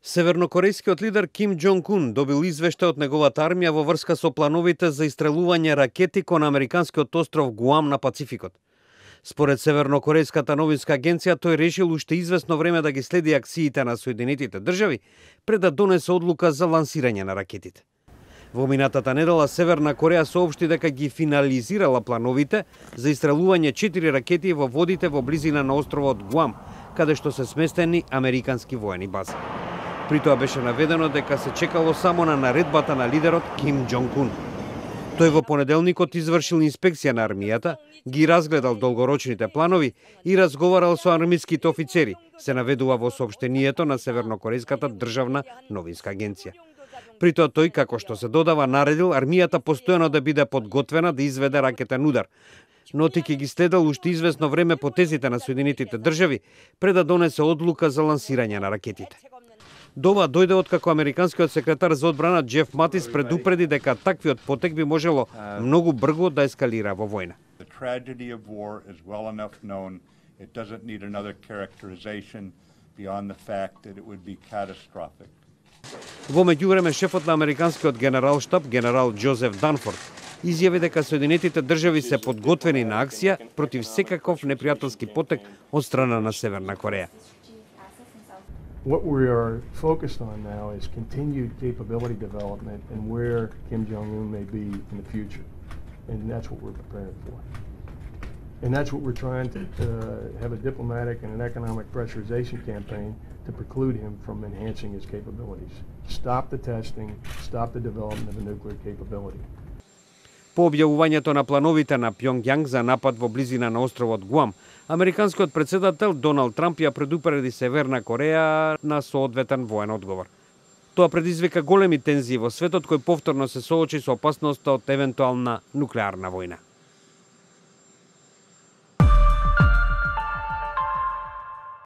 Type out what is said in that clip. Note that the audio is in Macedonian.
Севернокорејскиот лидер Ким Џонг Ун добил извештај од неговата армија во врска со плановите за истрелување ракети кон американскиот остров Гуам на Пацификот. Според Севернокорејската новинска агенција, тој решил уште известно време да ги следи акциите на Соединетите држави пред да донесе одлука за лансирање на ракетите. Во минатата недела Северна Кореја соопшти дека ги финализирала плановите за истрелување 4 ракети во водите во близина на островот Гуам, каде што се сместени американски воени бази. При тоа беше наведено дека се чекало само на наредбата на лидерот Ким Џонг Ун. Тој во понеделникот извршил инспекција на армијата, ги разгледал долгорочните планови и разговарал со армиските офицери, се наведува во соопштението на Севернокорејската државна новинска агенција. При тоа тој, како што се додава, наредил армијата постојано да биде подготвена да изведе ракетен удар, но ти ќе ги следел уште известно време потезите на Соединетите држави пред да донесе одлука за лансирање на ракетите. До ова дојде откако американскиот секретар за одбрана Џеф Матис предупреди дека таквиот потек би можело многу брзо да ескалира во војна. Во меѓувреме, шефот на американскиот генерал-штаб, генерал Џозеф Данфорд, изјави дека Соединетите држави се подготвени на акција против секаков непријателски потек од страна на Северна Кореја. What we are focused on now is continued capability development and where Kim Jong-un may be in the future. And that's what we're preparing for. And that's what we're trying to have a diplomatic and an economic pressurization campaign to preclude him from enhancing his capabilities. Stop the testing, stop the development of a nuclear capability. По објавувањето на плановите на Пјонгјанг за напад во близина на островот Гуам, американскиот председател Доналд Трамп ја предупреди Северна Кореја на соодветен воен одговор. Тоа предизвика големи тензии во светот кој повторно се соочи со опасноста од евентуална нуклеарна војна.